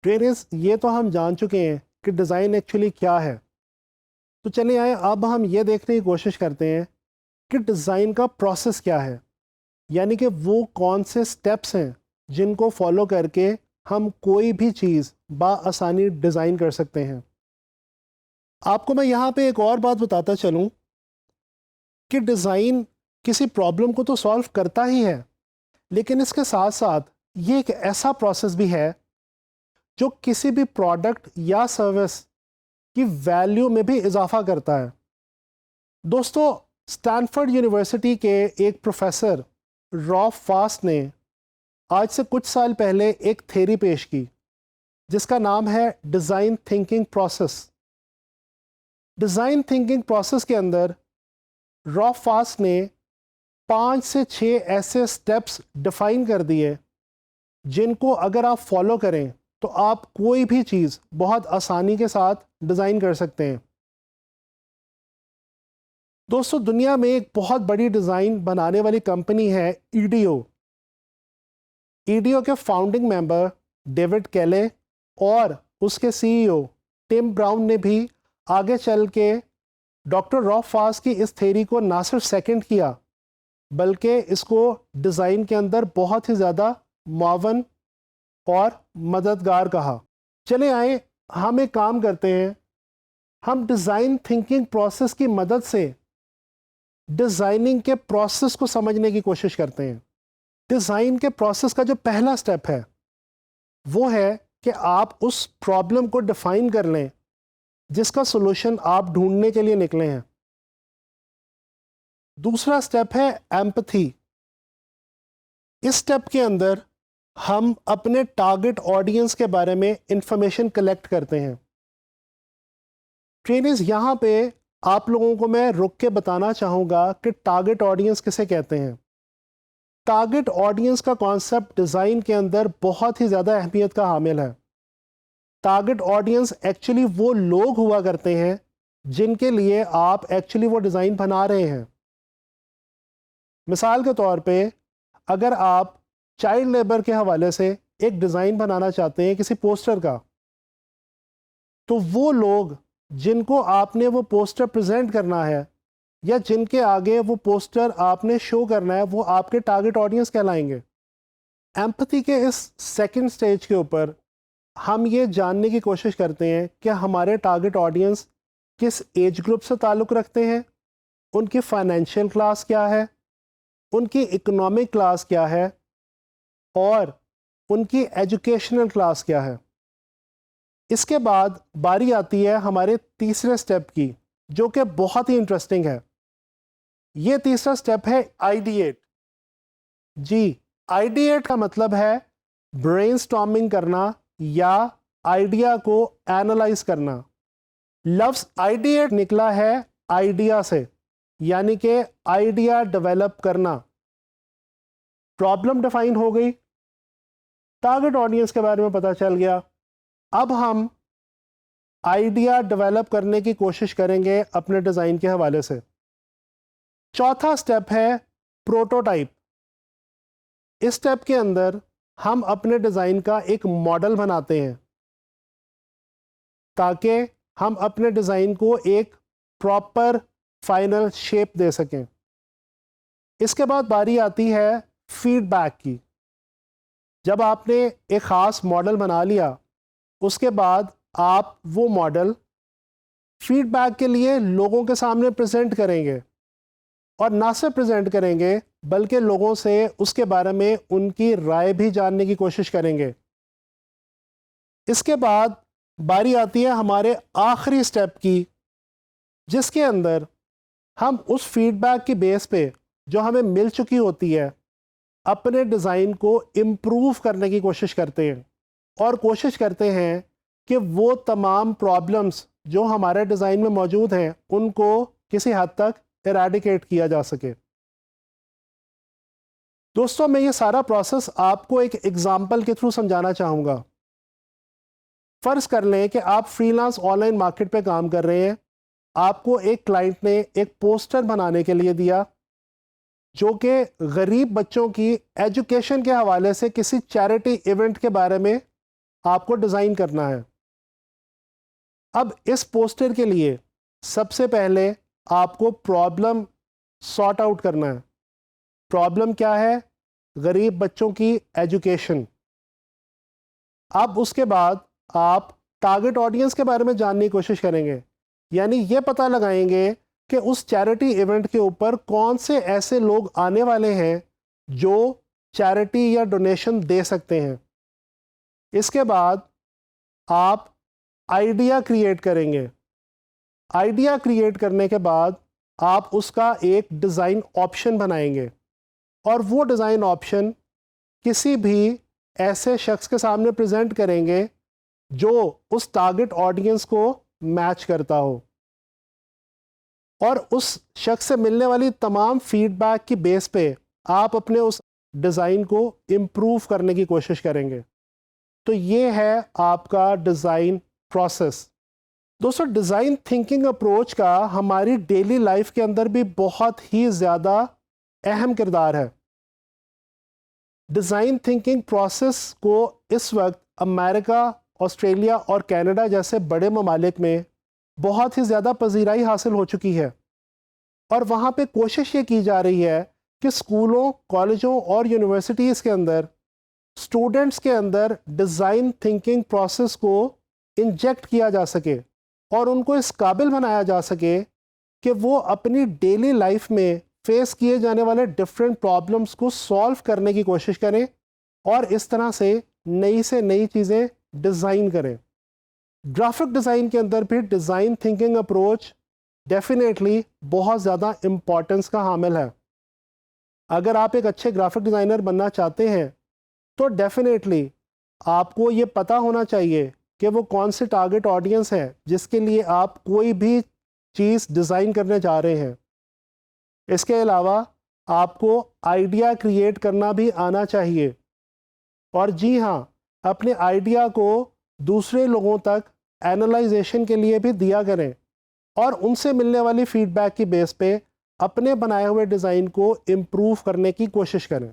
Trainers, ये तो हम जान चुके हैं कि डिज़ाइन एक्चुअली क्या है। तो चलिए आए अब हम ये देखने की कोशिश करते हैं कि डिज़ाइन का प्रोसेस क्या है, यानी कि वो कौन से स्टेप्स हैं जिनको फॉलो करके हम कोई भी चीज़ बाआसानी डिज़ाइन कर सकते हैं। आपको मैं यहाँ पे एक और बात बताता चलूँ कि डिज़ाइन किसी प्रॉब्लम को तो सॉल्व करता ही है, लेकिन इसके साथ साथ ये एक ऐसा प्रोसेस भी है जो किसी भी प्रोडक्ट या सर्विस की वैल्यू में भी इजाफा करता है। दोस्तों, स्टैनफोर्ड यूनिवर्सिटी के एक प्रोफेसर रॉफ फास्ट ने आज से कुछ साल पहले एक थ्योरी पेश की जिसका नाम है design thinking process. Design thinking process के अंदर रॉफ फास्ट ने 5 से 6 ऐसे स्टेप्स डिफाइन कर दिए जिनको अगर आप फॉलो करें तो आप कोई भी चीज़ बहुत आसानी के साथ डिज़ाइन कर सकते हैं। दोस्तों, दुनिया में एक बहुत बड़ी डिज़ाइन बनाने वाली कंपनी है ईडीओ। ईडीओ के फाउंडिंग मेंबर डेविड केले और उसके सीईओ टिम ब्राउन ने भी आगे चल के डॉक्टर रॉफ फास्ट की इस थ्योरी को ना सिर्फ सेकंड किया बल्कि इसको डिज़ाइन के अंदर बहुत ही ज़्यादा मुआवन और मददगार कहा। चले आए हम एक काम करते हैं, हम डिज़ाइन थिंकिंग प्रोसेस की मदद से डिज़ाइनिंग के प्रोसेस को समझने की कोशिश करते हैं। डिज़ाइन के प्रोसेस का जो पहला स्टेप है वो है कि आप उस प्रॉब्लम को डिफाइन कर लें जिसका सॉल्यूशन आप ढूंढने के लिए निकले हैं। दूसरा स्टेप है एम्पैथी। इस स्टेप के अंदर हम अपने टारगेट ऑडियंस के बारे में इंफॉर्मेशन कलेक्ट करते हैं। ट्रेनर्स, यहाँ पे आप लोगों को मैं रुक के बताना चाहूँगा कि टारगेट ऑडियंस किसे कहते हैं। टारगेट ऑडियंस का कॉन्सेप्ट डिज़ाइन के अंदर बहुत ही ज़्यादा अहमियत का हामिल है। टारगेट ऑडियंस एक्चुअली वो लोग हुआ करते हैं जिनके लिए आप एक्चुअली वो डिज़ाइन बना रहे हैं। मिसाल के तौर पे अगर आप चाइल्ड लेबर के हवाले से एक डिज़ाइन बनाना चाहते हैं किसी पोस्टर का, तो वो लोग जिनको आपने वो पोस्टर प्रेजेंट करना है या जिनके आगे वो पोस्टर आपने शो करना है वो आपके टारगेट ऑडियंस कहलाएंगे। एम्पैथी के इस सेकंड स्टेज के ऊपर हम ये जानने की कोशिश करते हैं कि हमारे टारगेट ऑडियंस किस एज ग्रुप से ताल्लुक़ रखते हैं, उनकी फाइनेंशियल क्लास क्या है, उनकी इकोनॉमिक क्लास क्या है और उनकी एजुकेशनल क्लास क्या है। इसके बाद बारी आती है हमारे तीसरे स्टेप की, जो कि बहुत ही इंटरेस्टिंग है। ये तीसरा स्टेप है आइडिएट। जी, आइडिएट का मतलब है ब्रेनस्टॉर्मिंग करना या आइडिया को एनालाइज करना। लफ्ज़ आइडिएट निकला है आइडिया से, यानी कि आइडिया डेवलप करना। प्रॉब्लम डिफाइन हो गई, टारगेट ऑडियंस के बारे में पता चल गया। अब हम आइडिया डेवलप करने की कोशिश करेंगे अपने डिज़ाइन के हवाले से। चौथा स्टेप है प्रोटोटाइप। इस स्टेप के अंदर हम अपने डिज़ाइन का एक मॉडल बनाते हैं ताकि हम अपने डिज़ाइन को एक प्रॉपर फाइनल शेप दे सकें। इसके बाद बारी आती है फीडबैक की। जब आपने एक ख़ास मॉडल बना लिया, उसके बाद आप वो मॉडल फीडबैक के लिए लोगों के सामने प्रेजेंट करेंगे और ना सिर्फ प्रेजेंट करेंगे बल्कि लोगों से उसके बारे में उनकी राय भी जानने की कोशिश करेंगे। इसके बाद बारी आती है हमारे आखिरी स्टेप की, जिसके अंदर हम उस फीडबैक की बेस पे जो हमें मिल चुकी होती है अपने डिज़ाइन को इम्प्रूव करने की कोशिश करते हैं और कोशिश करते हैं कि वो तमाम प्रॉब्लम्स जो हमारे डिज़ाइन में मौजूद हैं उनको किसी हद तक इरेडिकेट किया जा सके। दोस्तों, मैं ये सारा प्रोसेस आपको एक एग्जाम्पल के थ्रू समझाना चाहूँगा। फ़र्ज़ कर लें कि आप फ्रीलांस ऑनलाइन मार्केट पे काम कर रहे हैं। आपको एक क्लाइंट ने एक पोस्टर बनाने के लिए दिया जो कि गरीब बच्चों की एजुकेशन के हवाले से किसी चैरिटी इवेंट के बारे में आपको डिज़ाइन करना है। अब इस पोस्टर के लिए सबसे पहले आपको प्रॉब्लम सॉर्ट आउट करना है। प्रॉब्लम क्या है? गरीब बच्चों की एजुकेशन। अब उसके बाद आप टारगेट ऑडियंस के बारे में जानने की कोशिश करेंगे, यानी ये पता लगाएंगे कि उस चैरिटी इवेंट के ऊपर कौन से ऐसे लोग आने वाले हैं जो चैरिटी या डोनेशन दे सकते हैं। इसके बाद आप आइडिया क्रिएट करेंगे। आइडिया क्रिएट करने के बाद आप उसका एक डिज़ाइन ऑप्शन बनाएंगे और वो डिज़ाइन ऑप्शन किसी भी ऐसे शख्स के सामने प्रेजेंट करेंगे जो उस टारगेट ऑडियंस को मैच करता हो, और उस शख्स से मिलने वाली तमाम फीडबैक की बेस पे आप अपने उस डिज़ाइन को इम्प्रूव करने की कोशिश करेंगे। तो ये है आपका डिज़ाइन प्रोसेस। दोस्तों, डिज़ाइन थिंकिंग अप्रोच का हमारी डेली लाइफ के अंदर भी बहुत ही ज़्यादा अहम किरदार है। डिज़ाइन थिंकिंग प्रोसेस को इस वक्त अमेरिका, ऑस्ट्रेलिया और कनाडा जैसे बड़े ममालिक में बहुत ही ज़्यादा पजीराई हासिल हो चुकी है, और वहाँ पे कोशिश ये की जा रही है कि स्कूलों, कॉलेजों और यूनिवर्सिटीज़ के अंदर स्टूडेंट्स के अंदर डिज़ाइन थिंकिंग प्रोसेस को इंजेक्ट किया जा सके और उनको इस काबिल बनाया जा सके कि वो अपनी डेली लाइफ में फेस किए जाने वाले डिफरेंट प्रॉब्लम्स को सॉल्व करने की कोशिश करें और इस तरह से नई चीज़ें डिज़ाइन करें। ग्राफिक डिज़ाइन के अंदर भी डिज़ाइन थिंकिंग अप्रोच डेफिनेटली बहुत ज़्यादा इम्पॉर्टेंस का हामिल है। अगर आप एक अच्छे ग्राफिक डिज़ाइनर बनना चाहते हैं तो डेफिनेटली आपको ये पता होना चाहिए कि वो कौन से टारगेट ऑडियंस है जिसके लिए आप कोई भी चीज़ डिज़ाइन करने जा रहे हैं। इसके अलावा आपको आइडिया क्रिएट करना भी आना चाहिए, और जी हाँ, अपने आइडिया को दूसरे लोगों तक एनालाइजेशन के लिए भी दिया करें और उनसे मिलने वाली फीडबैक की बेस पे अपने बनाए हुए डिज़ाइन को इम्प्रूव करने की कोशिश करें।